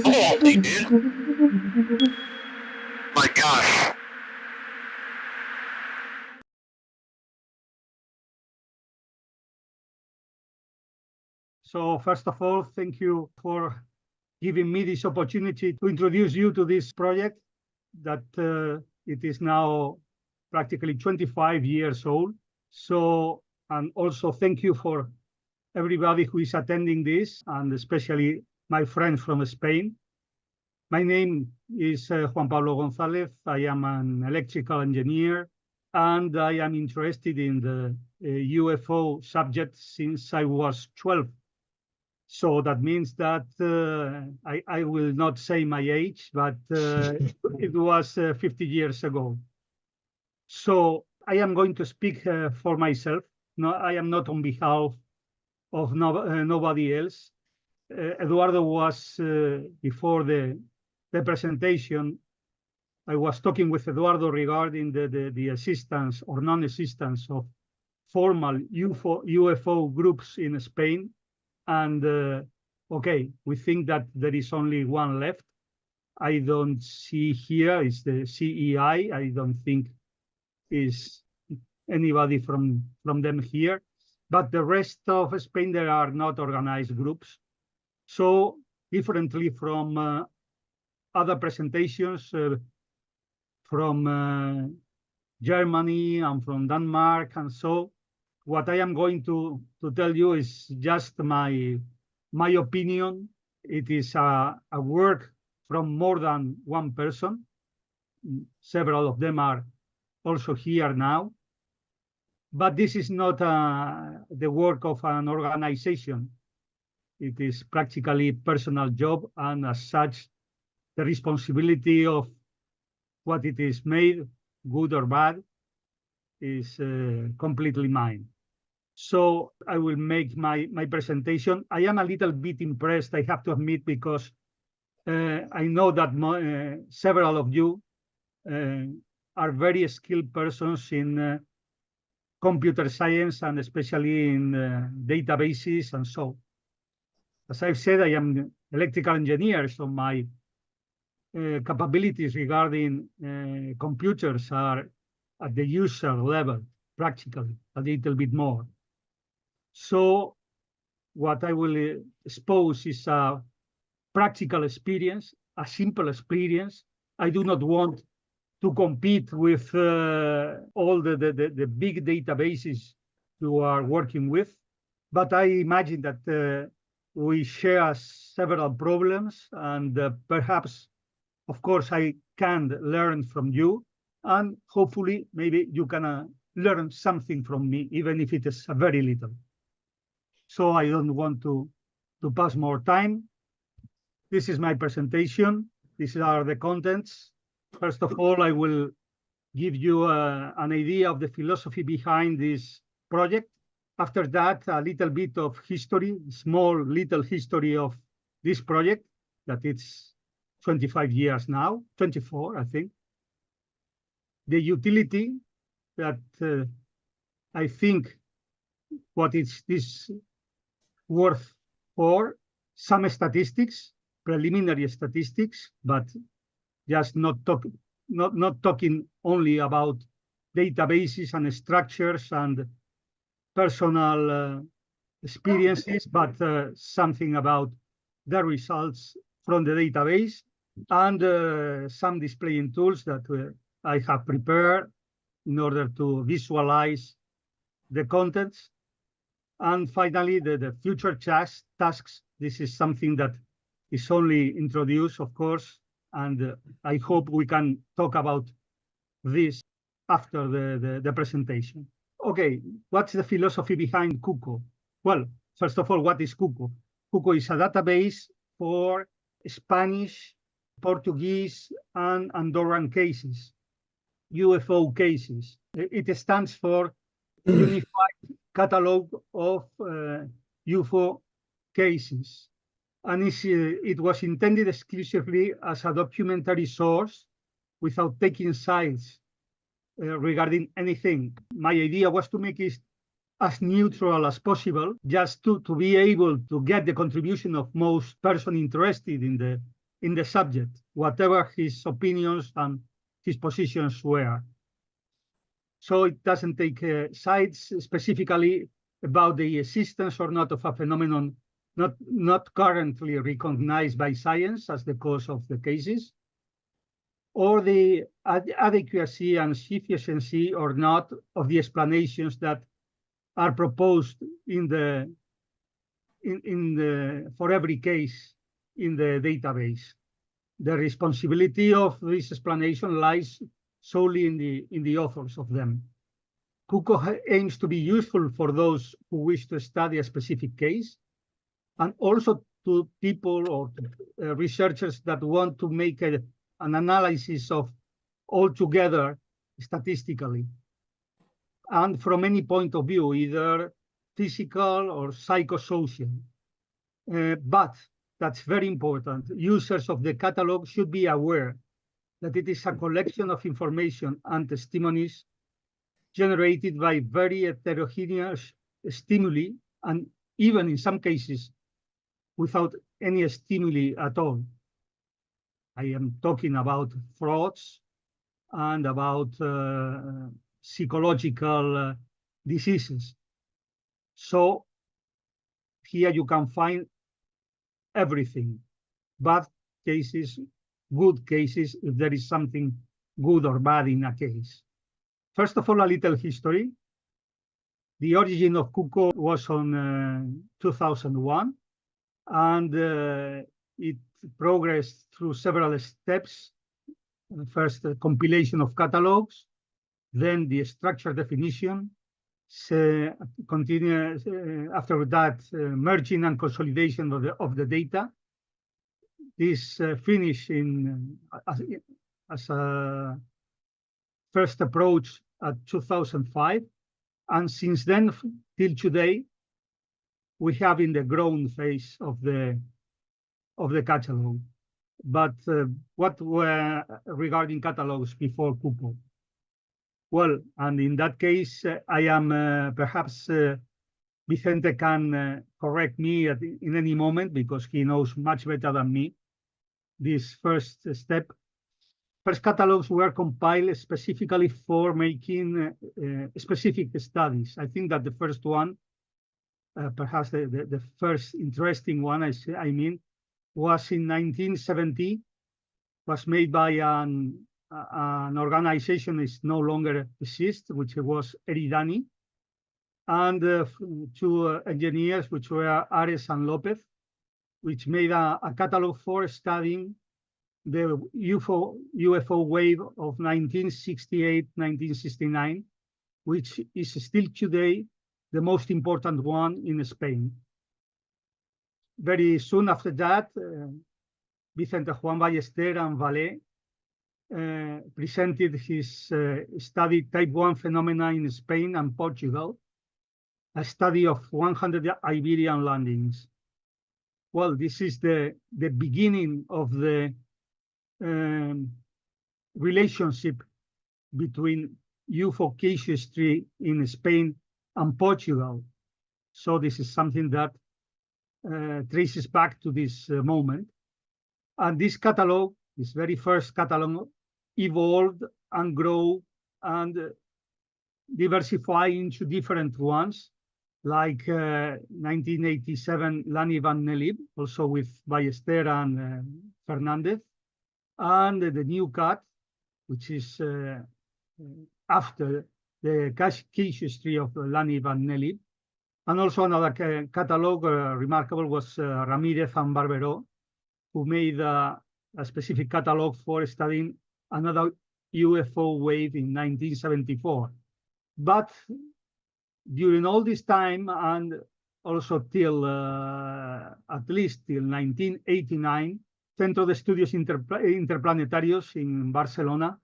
Holy dude. My gosh. So first of all, thank you for giving me this opportunity to introduce you to this project that it is now practically 25 years old. So, and also thank you for everybody who is attending this, and especially my friends from Spain. My name is Juan-Pablo González. I am an electrical engineer, and I am interested in the UFO subject since I was 12. So that means that I will not say my age, but it was 50 years ago. So I am going to speak for myself. No, I am not on behalf of nobody else. Eduardo was, before the presentation, I was talking with Eduardo regarding the existence or non-existence of formal UFO groups in Spain. And okay, we think that there is only one left. I don't see here is the CEI. I don't think is anybody from them here. But the rest of Spain, there are not organized groups. So differently from other presentations from Germany and from Denmark, and so what I am going to tell you is just my opinion. It is a work from more than one person. Several of them are also here now. But this is not the work of an organization. It is practically a personal job, and as such, the responsibility of what it is made, good or bad, is completely mine. So I will make my presentation. I am a little bit impressed, I have to admit, because I know that several of you are very skilled persons in computer science, and especially in databases and so. As I've said, I am an electrical engineer, so my capabilities regarding computers are at the user level, practically, a little bit more. So what I will expose is a practical experience, a simple experience. I do not want to compete with all the big databases you are working with, but I imagine that we share several problems, and perhaps, of course, I can learn from you, and hopefully maybe you can learn something from me, even if it is very little. So I don't want to pass more time. This is my presentation. These are the contents. First of all, I will give you an idea of the philosophy behind this project. After that, a little bit of history, small little history of this project, that it's 25 years now, 24, I think. The utility that I think what is this worth for, some statistics, preliminary statistics, but just not talking only about databases and structures and personal experiences, but something about the results from the database, and some displaying tools that I have prepared in order to visualize the contents. And finally, the future tasks. This is something that is only introduced, of course, and I hope we can talk about this after the presentation. Okay, what's the philosophy behind CUCO? Well, first of all, what is CUCO? CUCO is a database for Spanish, Portuguese, and Andorran cases, UFO cases. It stands for Unified Catalog of UFO Cases. And it was intended exclusively as a documentary source without taking sides regarding anything. My idea was to make it as neutral as possible, just to be able to get the contribution of most person interested in the subject, whatever his opinions and his positions were. So it doesn't take sides specifically about the existence or not of a phenomenon not currently recognized by science as the cause of the cases, or the adequacy and sufficiency or not of the explanations that are proposed for every case in the database. The responsibility of this explanation lies solely in the authors of them. CUCO aims to be useful for those who wish to study a specific case, and also to people or researchers that want to make an analysis of altogether statistically, and from any point of view, either physical or psychosocial. But that's very important. Users of the catalog should be aware that it is a collection of information and testimonies generated by very heterogeneous stimuli, and even in some cases without any stimuli at all. I am talking about frauds and about psychological diseases. So here you can find everything: bad cases, good cases, if there is something good or bad in a case. First of all, a little history. The origin of CUCO was on 2001, and it progressed through several steps. First, the compilation of catalogs, then the structure definition, continue after that merging and consolidation of the data. This finished as a first approach at 2005, and since then till today, we have in the growing phase of the catalog. But what were regarding catalogs before CUCO? Well, and in that case, I am perhaps Vicente can correct me in any moment, because he knows much better than me this first step. First catalogs were compiled specifically for making specific studies. I think that the first one, perhaps the first interesting one, I mean, was in 1970, was made by an organization that no longer exists, which was Eridani, and two engineers, which were Ares and Lopez, which made a catalog for studying the UFO wave of 1968-1969, which is still today the most important one in Spain. Very soon after that, Vicente Juan Ballester and Valé presented his study Type 1 phenomena in Spain and Portugal, a study of 100 Iberian landings. Well, this is the beginning of the relationship between UFO case history in Spain and Portugal. So this is something that traces back to this moment. And this catalog, this very first catalog, evolved and grew and diversified into different ones, like 1987 Lani van Nelib, also with Ballester and Fernandez, and the new cut, which is after the case history of Lani van Nelib. And also another catalog remarkable was Ramirez and Barbero, who made a specific catalog for studying another UFO wave in 1974. But during all this time, and also till at least till 1989, Centro de Estudios Interplanetarios in Barcelona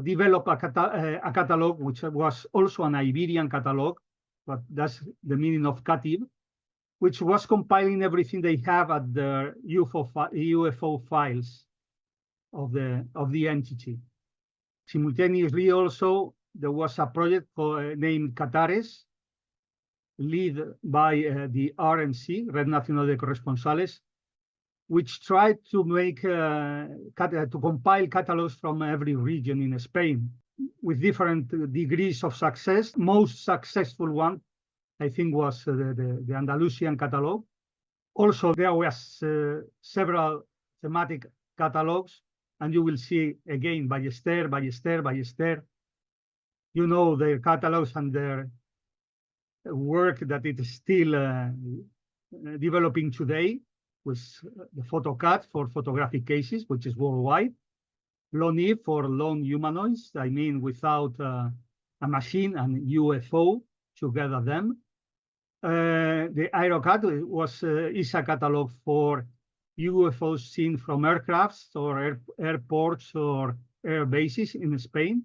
developed a catalog, which was also an Iberian catalog, but that's the meaning of CATIB, which was compiling everything they have at the UFO files of the entity. Simultaneously, also there was a project named Catares, led by the RNC, Red Nacional de Corresponsales, which tried to make to compile catalogs from every region in Spain with different degrees of success. Most successful one, I think, was the Andalusian catalog. Also, there was several thematic catalogs, and you will see again Ballester, Ballester, Ballester. You know their catalogs and their work that it is still developing today, with the PhotoCAD for photographic cases, which is worldwide. LONI for lone humanoids, I mean without a machine and UFO together them. The AeroCAD is a catalog for UFOs seen from aircrafts or airports or air bases in Spain.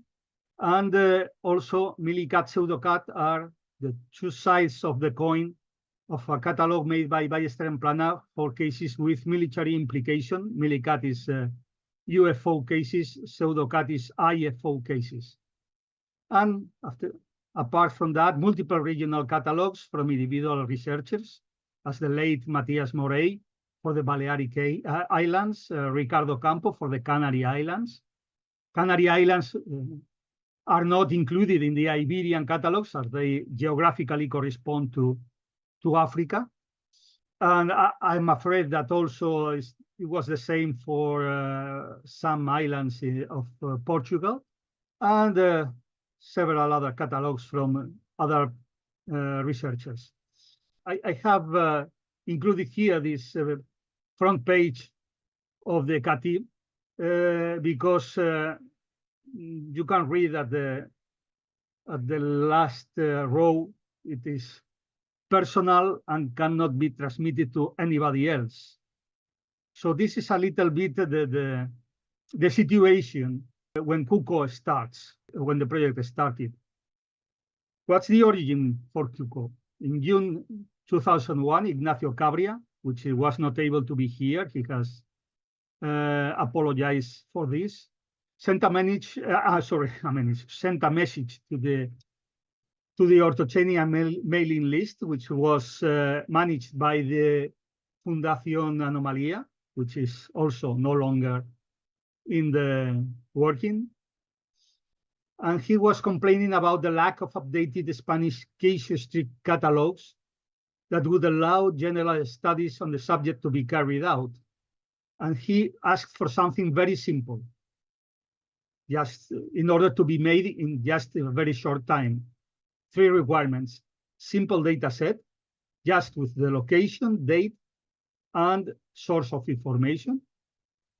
And also MilliCAD, PseudoCAD are the two sides of the coin of a catalog made by Ballester and Plana for cases with military implication. MilliCAD is UFO cases, PseudoCAD is IFO cases. And apart from that, multiple regional catalogs from individual researchers, as the late Matías Morey for the Balearic Islands, Ricardo Campo for the Canary Islands. Canary Islands are not included in the Iberian catalogs, as they geographically correspond to Africa. And I'm afraid that also it was the same for some islands of Portugal, and several other catalogs from other researchers. I have included here this front page of the CATIB because you can read at the last row, it is personal and cannot be transmitted to anybody else. So this is a little bit the situation when CUCO starts, when the project started. What's the origin for CUCO? In June 2001, Ignacio Cabria, which was not able to be here, he has apologized for this, sent a message to the Ortogenia mailing list, which was managed by the Fundación Anomalía, which is also no longer in the working. And he was complaining about the lack of updated Spanish case-strict catalogs that would allow general studies on the subject to be carried out. And he asked for something very simple, just in order to be made in just a very short time. 3 requirements: simple data set, just with the location, date, and source of information,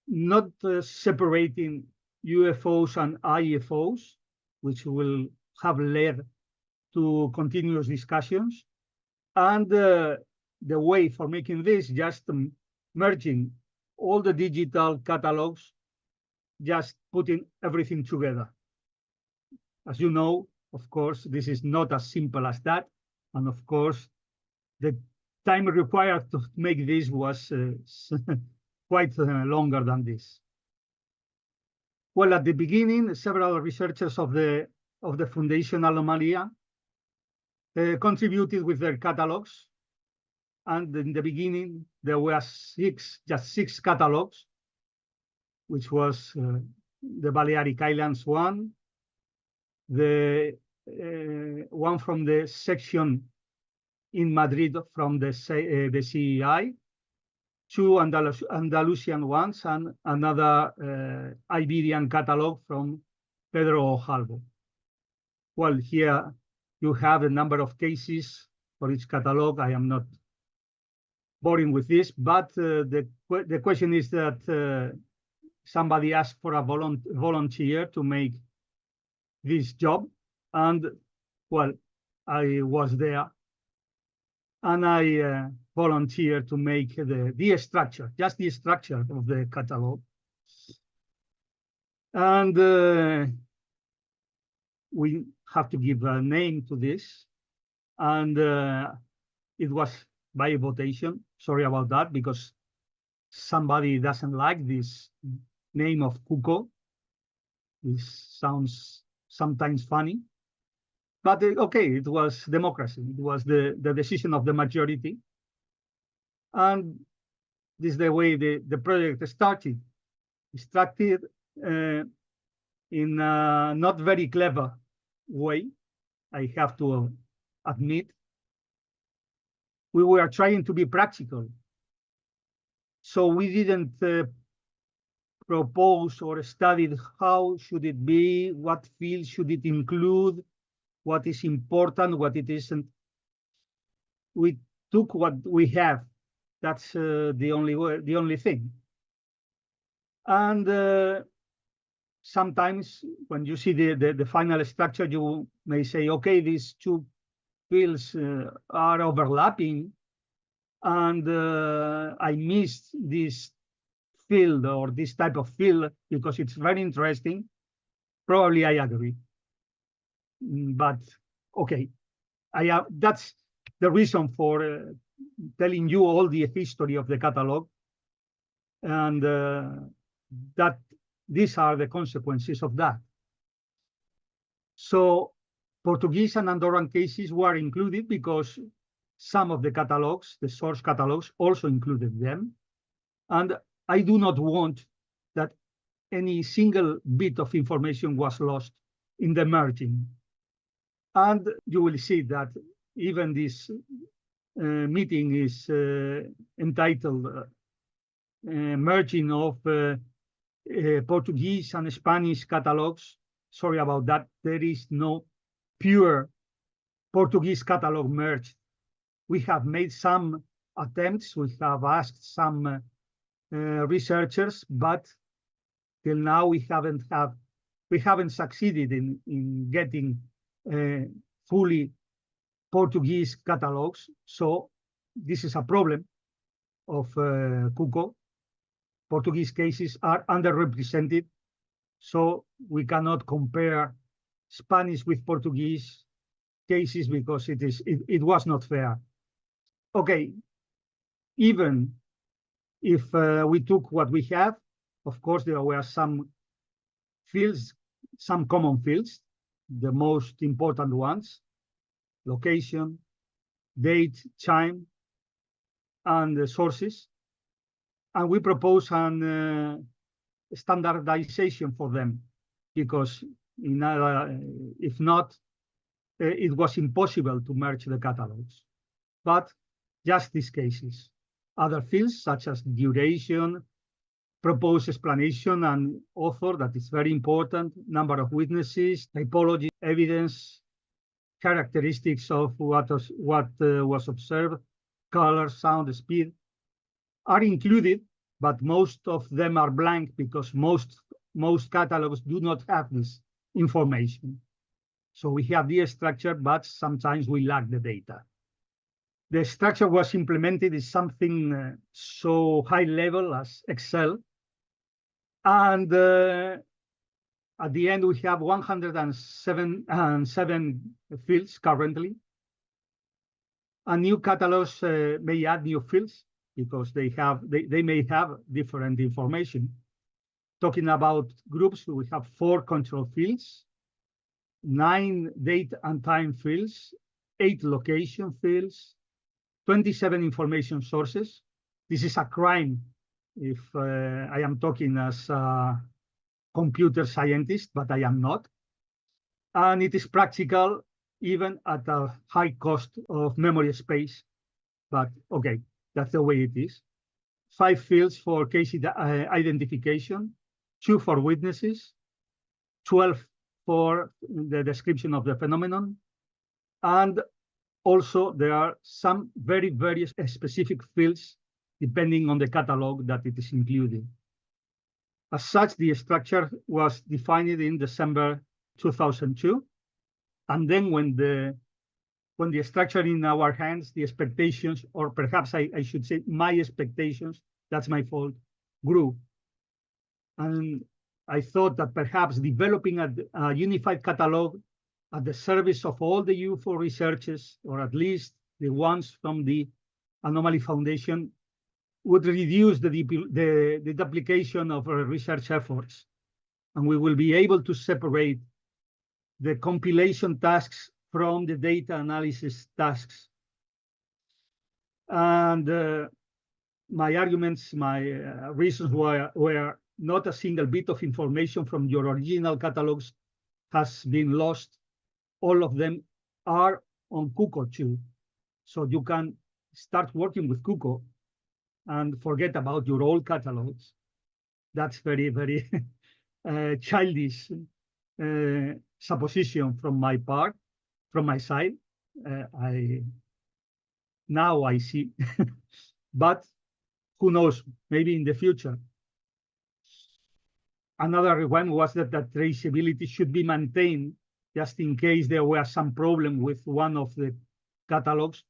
not separating UFOs and IFOs, which will have led to continuous discussions. And the way for making this, just merging all the digital catalogs, just putting everything together. As you know, of course, this is not as simple as that. And of course, the time required to make this was quite longer than this. Well, at the beginning, several researchers of the Fundación Anomalía contributed with their catalogs. And in the beginning, there were just six catalogs, which was the Balearic Islands one, the one from the section in Madrid from the CEI, 2 Andalusian ones, and another Iberian catalog from Pedro Ojalvo. Well, here you have a number of cases for each catalog. I am not boring with this, but the question is that somebody asked for a volunteer to make this job, and well, I was there, and I volunteered to make the structure, just the structure of the catalog. And we have to give a name to this, and it was by votation. Sorry about that, because somebody doesn't like this name of CUCO. This sounds sometimes funny. But okay, it was democracy. It was the decision of the majority. And this is the way the project started. It started in a not very clever way, I have to admit. We were trying to be practical. So we didn't propose or studied how should it be, what fields should it include, what is important, what it isn't. We took what we have. That's the only thing. And sometimes when you see the final structure, you may say, okay, these two fields are overlapping, and I missed this field or this type of field because it's very interesting. Probably I agree. But okay, that's the reason for telling you all the history of the catalog, and that these are the consequences of that. So Portuguese and Andorran cases were included because some of the catalogs, the source catalogs, also included them. And I do not want that any single bit of information was lost in the merging. And you will see that even this meeting is entitled merging of Portuguese and Spanish catalogs. Sorry about that. There is no pure Portuguese catalog merged. We have made some attempts. We have asked some researchers, but till now we haven't succeeded in getting fully Portuguese catalogs. So this is a problem of CUCO. Portuguese cases are underrepresented, so we cannot compare Spanish with Portuguese cases because it was not fair. Okay, even if we took what we have, of course there were some fields, some common fields, the most important ones: location, date, time, and the sources. And we propose an standardization for them, because if not, it was impossible to merge the catalogs. But just these cases. Other fields such as duration, proposed explanation and author, that is very important, number of witnesses, typology, evidence, characteristics of what was observed, color, sound, speed, are included, but most of them are blank because most catalogs do not have this information. So we have the structure, but sometimes we lack the data. The structure was implemented is something so high level as Excel. And at the end, we have 107 fields currently. And new catalogs may add new fields because they may have different information. Talking about groups, we have 4 control fields, 9 date and time fields, 8 location fields, 27 information sources. This is a crime if I am talking as a computer scientist, but I am not. And it is practical even at a high cost of memory space. But okay, that's the way it is. 5 fields for case identification, 2 for witnesses, 12 for the description of the phenomenon. And also there are some very, very specific fields depending on the catalog that it is included. As such, the structure was defined in December 2002. And then when the structure in our hands, the expectations, or perhaps I should say my expectations, that's my fault, grew. And I thought that perhaps developing a unified catalog at the service of all the UFO researchers, or at least the ones from the Anomaly Foundation, would reduce the duplication of research efforts. And we will be able to separate the compilation tasks from the data analysis tasks. And my arguments, my reasons were not a single bit of information from your original catalogs has been lost. All of them are on CUCO too. So you can start working with CUCO and forget about your old catalogs. That's very, very childish supposition from my part, from my side. Now I see, but who knows, maybe in the future. Another one was that the traceability should be maintained just in case there were some problem with one of the catalogs,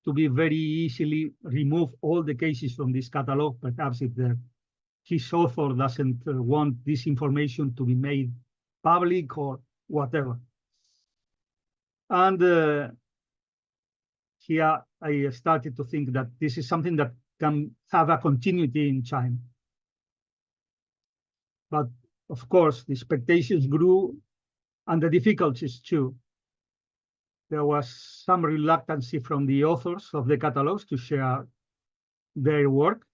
to be very easily remove all the cases from this catalog, perhaps if his author doesn't want this information to be made public or whatever. And here I started to think that this is something that can have a continuity in time. But of course, the expectations grew and the difficulties too. There was some reluctancy from the authors of the catalogs to share their work.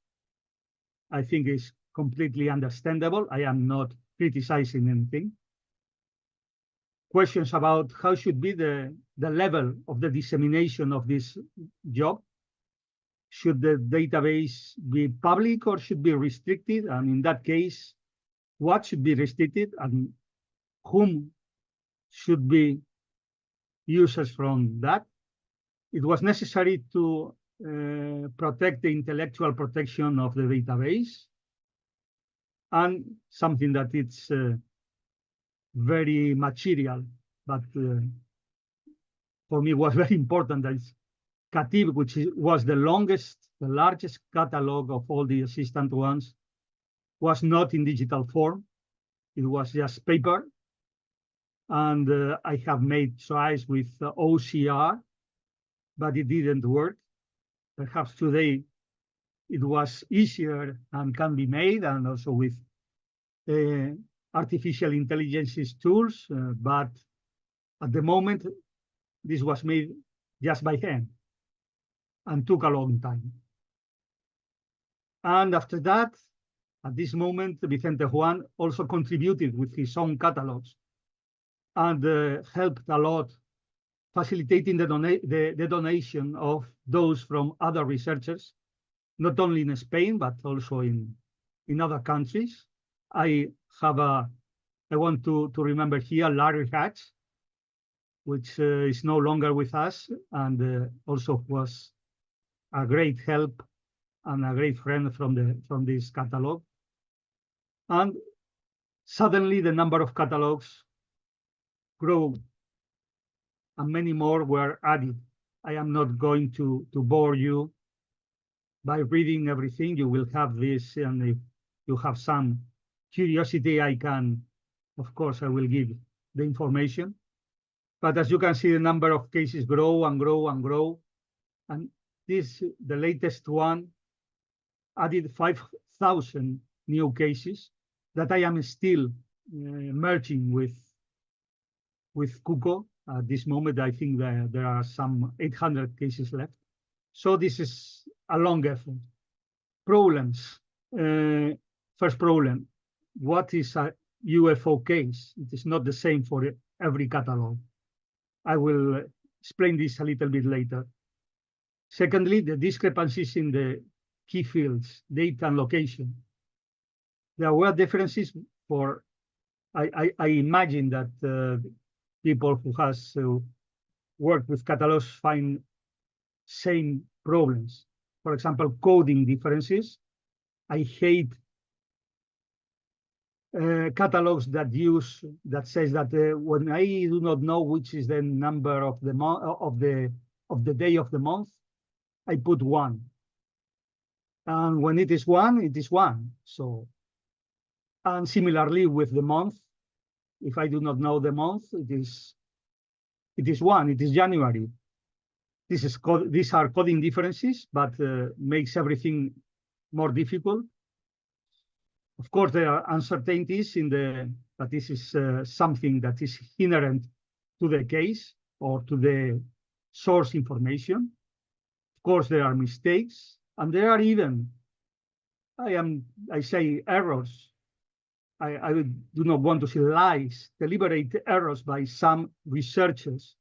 I think it's completely understandable. I am not criticizing anything. Questions about how should be the level of the dissemination of this job. Should the database be public or should be restricted? And in that case, what should be restricted and whom should be users from that? It was necessary to protect the intellectual protection of the database, and something that it's very material, but for me was very important, that is CATIB, which was the largest catalog of all the assistant ones, was not in digital form. It was just paper. And I have made tries with OCR, but it didn't work. Perhaps today it was easier and can be made, and also with artificial intelligence tools, but at the moment, this was made just by hand and took a long time. And after that, at this moment, Vicente Juan also contributed with his own catalogs and helped a lot, facilitating the donation of those from other researchers, not only in Spain, but also in other countries. I want to remember here Larry Hatch, which is no longer with us, and also was a great help and a great friend from this catalog. And suddenly the number of catalogs grew, and many more were added. I am not going to bore you by reading everything. You will have this, and if you have some curiosity, I will give the information. But as you can see, the number of cases grow and grow and grow. And the latest one, added 5,000 new cases that I am still merging with CUCO. At this moment, I think that there are some 800 cases left. So this is a long effort. Problems. First problem, what is a UFO case? It is not the same for every catalog. I will explain this a little bit later. Secondly, the discrepancies in the key fields, date and location. There were differences for, I imagine that people who has worked with catalogs find same problems. For example, coding differences. I hate catalogs that says that when I do not know which is the number of the month of the day of the month, I put 1. And when it is 1, it is 1. So, and similarly with the month, if I do not know the month, it is 1. It is January. These are coding differences, but makes everything more difficult. Of course, there are uncertainties in the but this is something that is inherent to the case or to the source information. Of course, there are mistakes, and there are even, I say errors. I do not want to say lies, deliberate errors by some researchers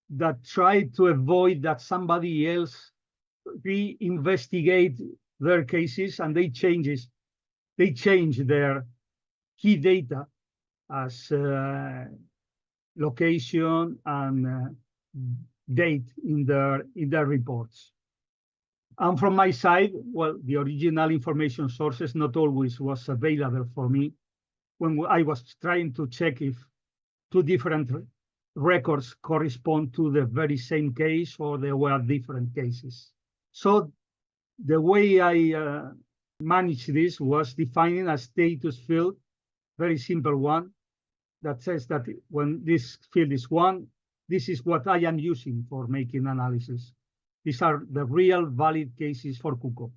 that try to avoid that somebody else reinvestigate their cases, and they change their key data as location and date in their reports. And from my side, well, the original information sources not always was available for me when I was trying to check if two different records correspond to the very same case or there were different cases. So the way I managed this was defining a status field, very simple one, that says that when this field is 1, this is what I am using for making analysis. These are the real valid cases for CUCO.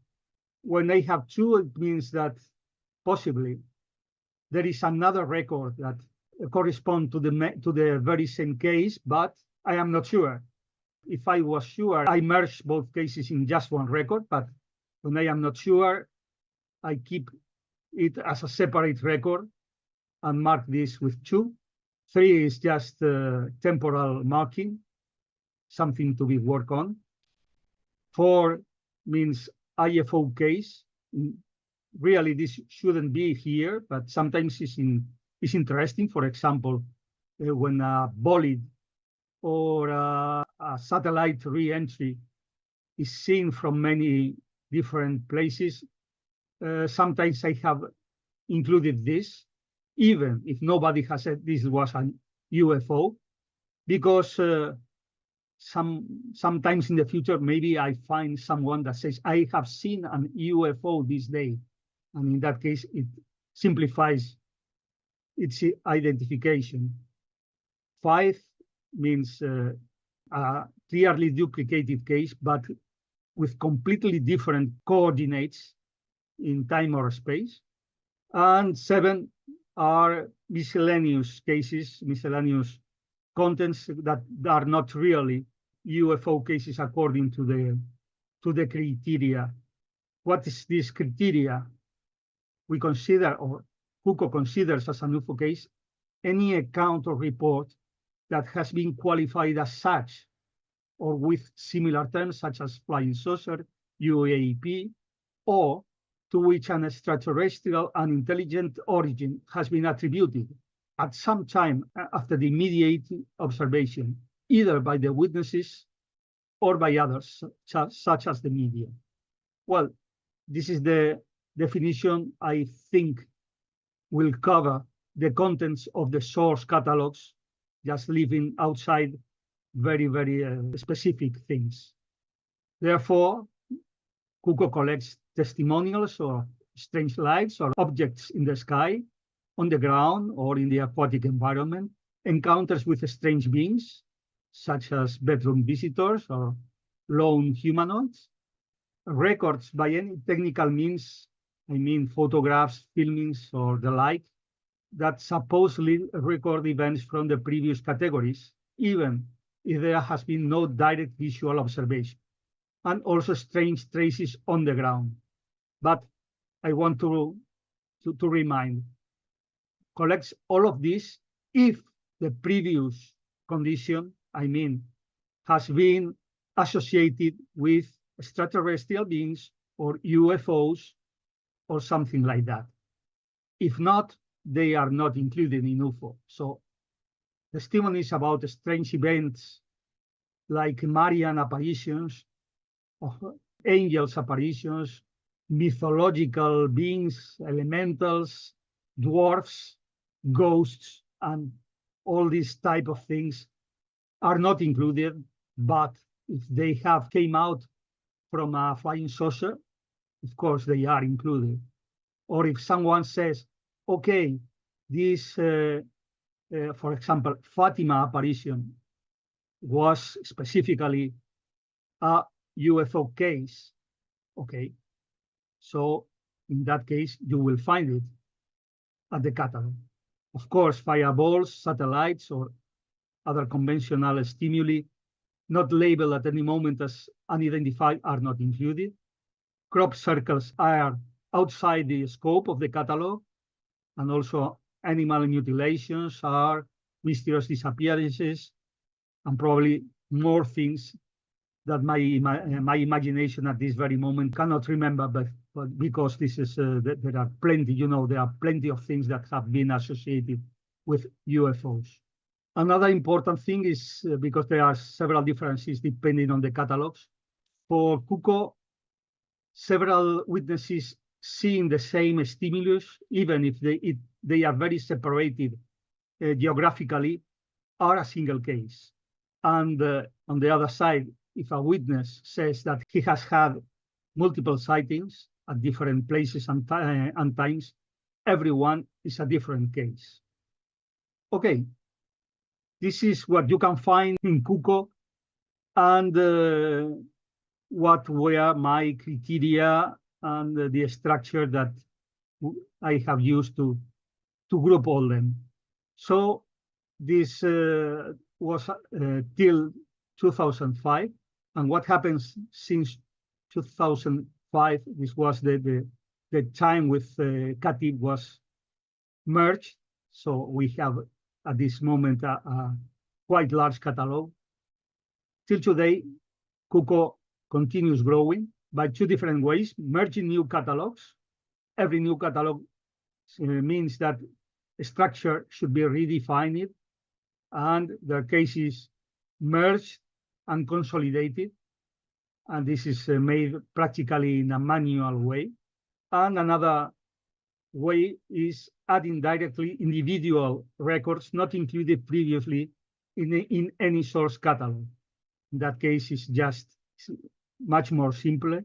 When I have 2, it means that possibly there is another record that corresponds to the very same case, but I am not sure. If I was sure, I merge both cases in just one record, but when I am not sure, I keep it as a separate record and mark this with 2. 3 is just temporal marking, something to be worked on. 4 means IFO case. Really, this shouldn't be here, but sometimes it's interesting. For example, when a bolide or a satellite re-entry is seen from many different places, sometimes I have included this, even if nobody has said this was a UFO, because sometimes in the future, maybe I find someone that says, I have seen an UFO this day. And in that case, it simplifies its identification. 5 means a clearly duplicated case, but with completely different coordinates in time or space. And 7 are miscellaneous cases, miscellaneous contents that are not really UFO cases according to the criteria. What is this criteria? We consider, or CUCO considers as an UFO case, any account or report that has been qualified as such, or with similar terms such as flying saucer, UAP, or to which an extraterrestrial and intelligent origin has been attributed at some time after the immediate observation, either by the witnesses or by others, such as the media. Well, this is the definition I think will cover the contents of the source catalogs, just leaving outside very, very specific things. Therefore, CUCO collects testimonials or strange lights or objects in the sky, on the ground, or in the aquatic environment, encounters with strange beings, such as bedroom visitors or lone humanoids, records by any technical means, I mean photographs, filmings, or the like, that supposedly record events from the previous categories, even if there has been no direct visual observation, and also strange traces on the ground. But I want to remind, collects all of this if the previous condition, I mean, has been associated with extraterrestrial beings or UFOs or something like that. If not, they are not included in UFO. So testimonies about strange events like Marian apparitions, of angels apparitions, mythological beings, elementals, dwarfs, ghosts, and all these type of things are not included. But if they have came out from a flying saucer, of course they are included. Or if someone says, okay, this, for example, Fatima apparition was specifically a UFO case, okay, so in that case, you will find it at the catalog. Of course, fireballs, satellites, or other conventional stimuli not labeled at any moment as unidentified are not included. Crop circles are outside the scope of the catalog, and also animal mutilations are mysterious disappearances, and probably more things that my imagination at this very moment cannot remember, but because this is there are plenty, there are plenty of things that have been associated with UFOs. Another important thing is because there are several differences depending on the catalogs. For CUCO, several witnesses seeing the same stimulus, even if they are very separated geographically, are a single case. And on the other side, if a witness says that he has had multiple sightings at different places and times, everyone is a different case. Okay, this is what you can find in CUCO, and what were my criteria and the structure that I have used to group all them. So this was till 2005. And what happens since 2005, this was the time with CATIB was merged. So we have at this moment a quite large catalog. Till today, CUCO continues growing by two different ways, merging new catalogs. Every new catalog means that a structure should be redefined and their cases merged and consolidated. And this is made practically in a manual way. And another way is adding directly individual records not included previously in any source catalog. In that case, it's just much more simple.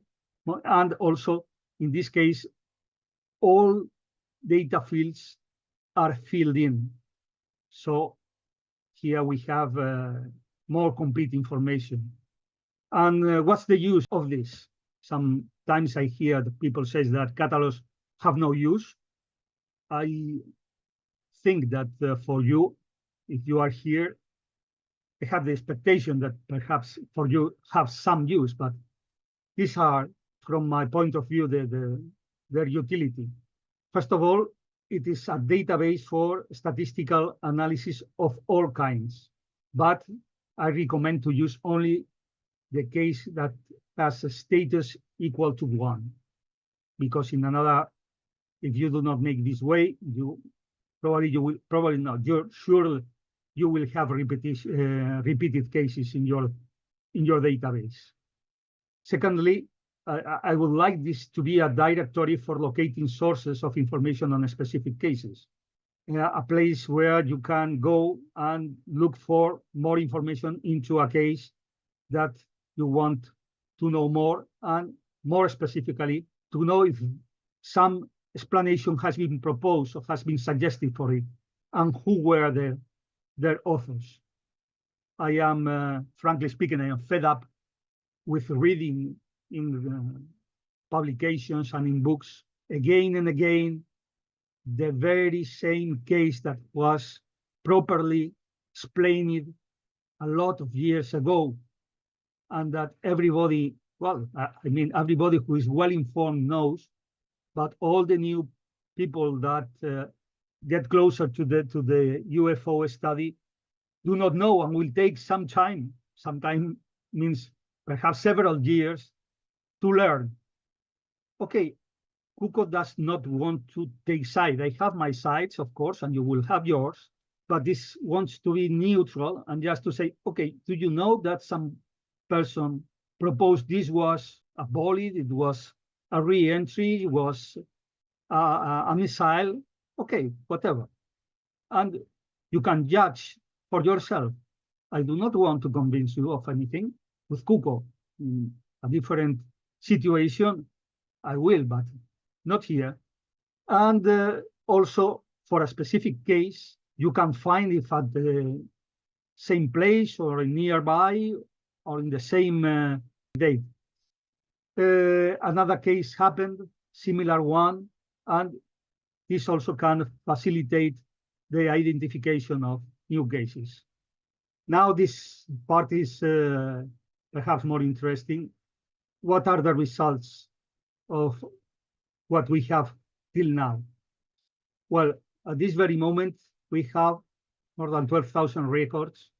And also, in this case, all data fields are filled in. So here we have more complete information. And what's the use of this? Sometimes I hear that people say that catalogs have no use. I think that for you, if you are here, I have the expectation that perhaps for you have some use, but these are, from my point of view, their utility. First of all, it is a database for statistical analysis of all kinds, but I recommend to use only the case that has a status equal to 1, because in another, if you do not make this way, you will not. You will have repeated cases in your database. Secondly, I would like this to be a directory for locating sources of information on specific cases, a place where you can go and look for more information into a case that you want to know more, and more specifically, to know if some explanation has been proposed or has been suggested for it, and who were their authors. I am, frankly speaking, I am fed up with reading in publications and in books again and again the very same case that was properly explained a lot of years ago, and that everybody, well, I mean, everybody who is well informed knows, but all the new people that get closer to the UFO study do not know, and will take some time. Sometimes means perhaps several years to learn. Okay, CUCO does not want to take side. I have my sides, of course, and you will have yours, but this wants to be neutral and just to say, okay, do you know that some person proposed this was a bolide, it was a re-entry, it was a missile? Okay, whatever. And you can judge for yourself. I do not want to convince you of anything. With CUCO, in a different situation, I will, but not here. And also, for a specific case, you can find it at the same place or nearby or in the same date. Another case happened, similar one, and this also can facilitate the identification of new cases. Now this part is perhaps more interesting. What are the results of what we have till now? Well, at this very moment, we have more than 12,000 records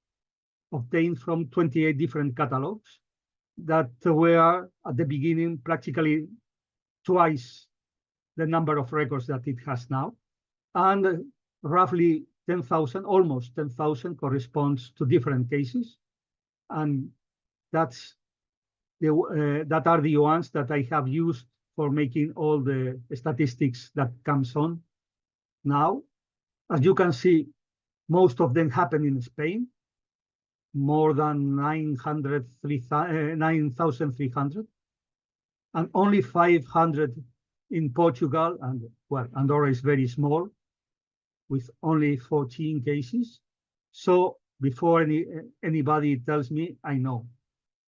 obtained from 28 different catalogs that were at the beginning practically twice the number of records that it has now. And roughly 10,000, almost 10,000 corresponds to different cases. And that's that are the ones that I have used for making all the statistics that comes on now. As you can see, most of them happen in Spain, more than 9,300, and only 500 in Portugal, and well, Andorra is very small, with only 14 cases. So before anybody tells me, I know.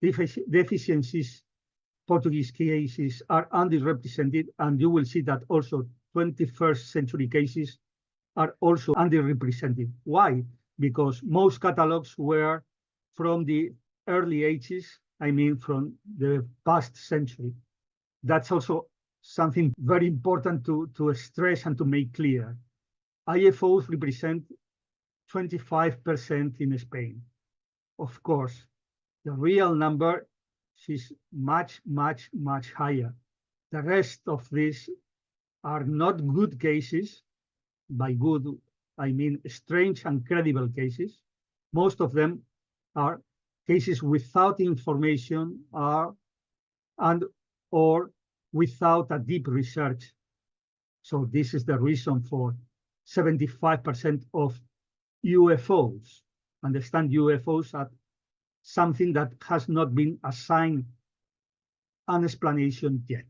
Deficiencies, Portuguese cases are underrepresented, and you will see that also 21st century cases are also underrepresented. Why? Because most catalogs were from the early ages, I mean from the past century. That's also something very important to stress and to make clear. IFOs represent 25% in Spain. Of course, the real number is much, much, much higher. The rest of these are not good cases. By good, I mean strange and credible cases. Most of them are cases without information or without a deep research. So this is the reason for 75% of UFOs. Understand UFOs as something that has not been assigned an explanation yet.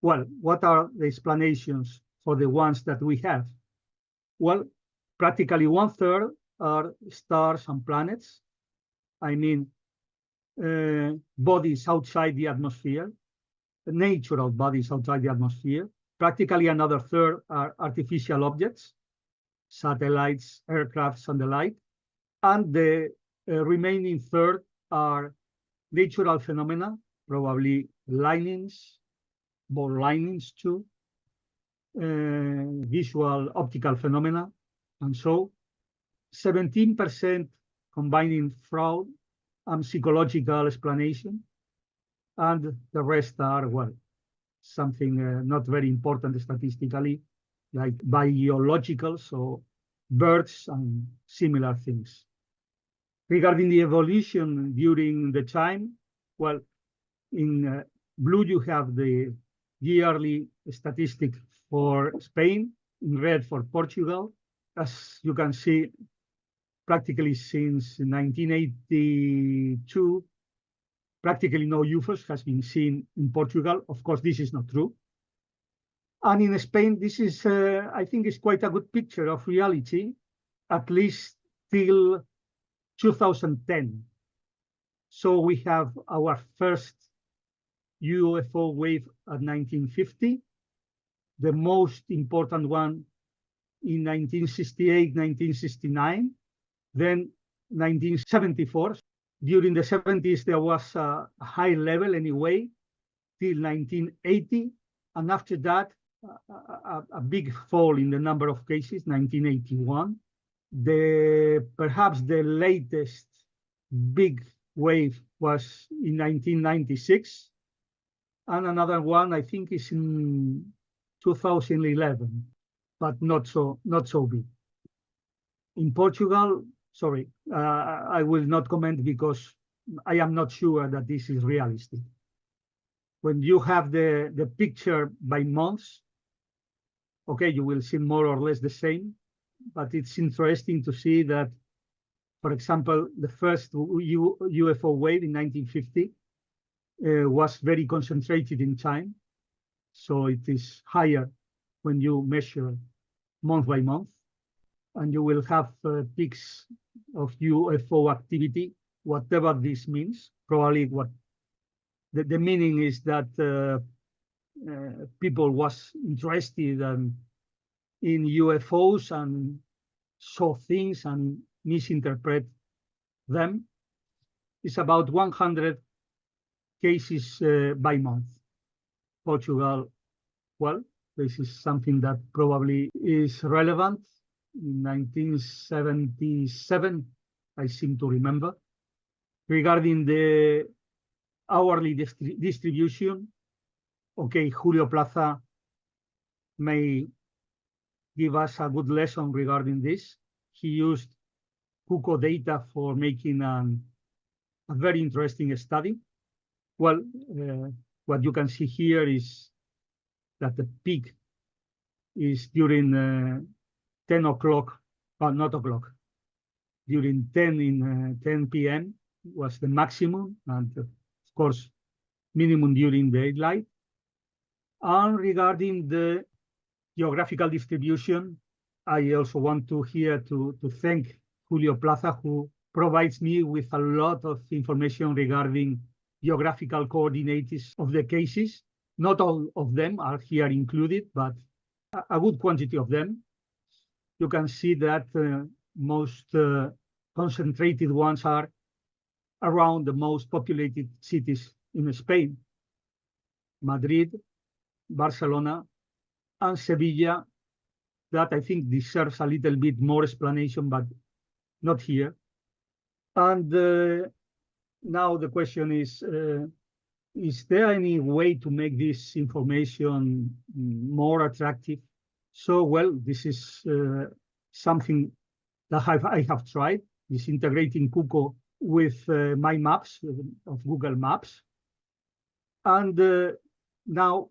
Well, what are the explanations for the ones that we have? Well, practically 1/3 are stars and planets. I mean, bodies outside the atmosphere, natural bodies outside the atmosphere. Practically another 1/3 are artificial objects, satellites, aircrafts, and the like. And the remaining 1/3 are natural phenomena, probably linings, ball linings too, visual optical phenomena, and so 17% combining fraud and psychological explanation, and the rest are, well, something not very important statistically, like biological, so birds and similar things. Regarding the evolution during the time, well, in blue you have the yearly statistic for Spain, in red for Portugal. As you can see, practically since 1982, practically no UFOs has been seen in Portugal. Of course, this is not true. And in Spain, this is, I think, is quite a good picture of reality, at least till 2010. So we have our first UFO wave at 1950, the most important one in 1968, 1969, then 1974. During the 70s, there was a high level anyway, till 1980. And after that, a big fall in the number of cases, 1981. Perhaps the latest big wave was in 1996. And another one, I think, is in 2011, but not so big. In Portugal, sorry, I will not comment because I am not sure that this is realistic. When you have the picture by months, okay, you will see more or less the same, but it's interesting to see that, for example, the first UFO wave in 1950 was very concentrated in time. So it is higher when you measure month by month. And you will have peaks of UFO activity, whatever this means. Probably what the meaning is that people was interested in UFOs, and saw things and misinterpret them. It's about 100 cases by month. Portugal, well, this is something that probably is relevant. In 1977, I seem to remember, regarding the hourly distribution. Okay, Julio Plaza may give us a good lesson regarding this. He used CUCO data for making a very interesting study. Well, what you can see here is that the peak is during 10 o'clock, not o'clock, during 10 p.m. was the maximum, and of course, minimum during daylight. And regarding the geographical distribution, I also want to thank Julio Plaza, who provides me with a lot of information regarding geographical coordinates of the cases. Not all of them are here included, but a good quantity of them. You can see that most concentrated ones are around the most populated cities in Spain: Madrid, Barcelona, and Sevilla. That I think deserves a little bit more explanation, but not here. And now the question is there any way to make this information more attractive? So, well, this is something that I have tried, is integrating CUCO with my maps of Google Maps. And now,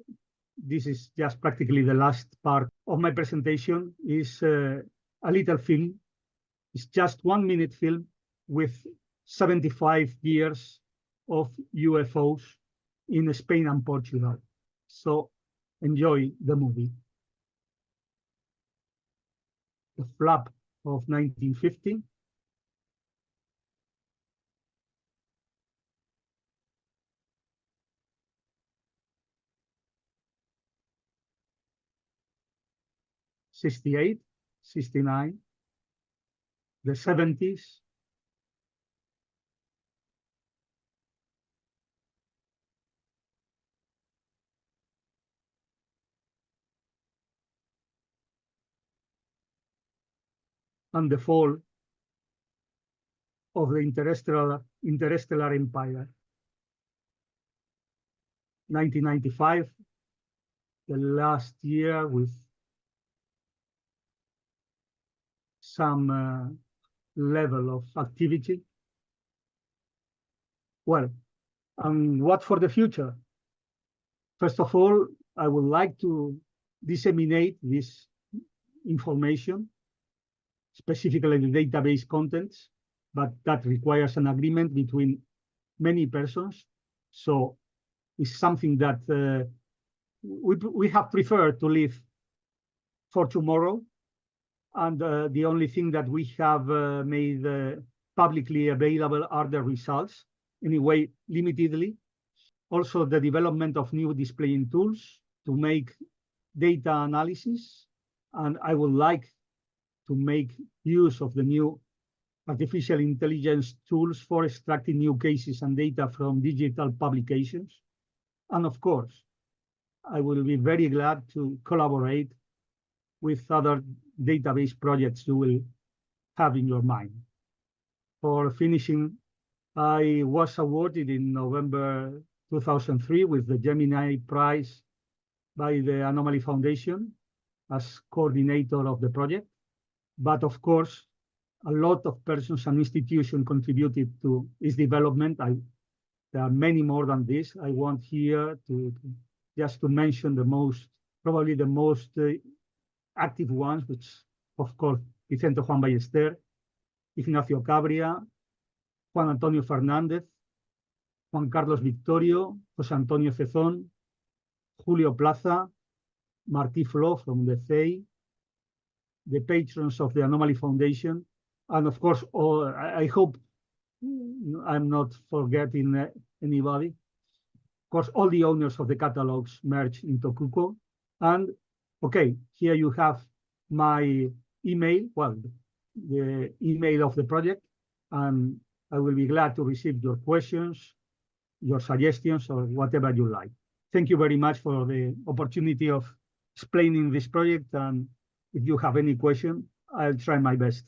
this is just practically the last part of my presentation, is a little film. It's just 1 minute film with 75 years of UFOs in Spain and Portugal. So enjoy the movie. The flap of 1950. '68, '69, the '70s, and the fall of the interstellar empire. 1995, the last year with some level of activity. Well, and what for the future? First of all, I would like to disseminate this information, specifically the database contents, but that requires an agreement between many persons. So it's something that we have preferred to leave for tomorrow. And the only thing that we have made publicly available are the results, anyway, limitedly. Also, the development of new displaying tools to make data analysis. And I would like to make use of the new artificial intelligence tools for extracting new cases and data from digital publications. And of course, I will be very glad to collaborate with other database projects you will have in your mind. For finishing, I was awarded in November 2003 with the Gemini Prize by the Anomaly Foundation as coordinator of the project. But of course, a lot of persons and institutions contributed to its development. There are many more than this. I want here to just to mention probably the most active ones, which of course, Vicente Juan Ballester, Ignacio Cabria, Juan Antonio Fernández, Juan Carlos Victorio, José Antonio Cezón, Julio Plaza, Martí Flo from the CEI, the patrons of the Anomaly Foundation, and of course, I hope I'm not forgetting anybody. Of course, all the owners of the catalogs merged into CUCO. And okay, here you have my email. Well, the email of the project, and I will be glad to receive your questions, your suggestions, or whatever you like. Thank you very much for the opportunity of explaining this project, and if you have any question, I'll try my best.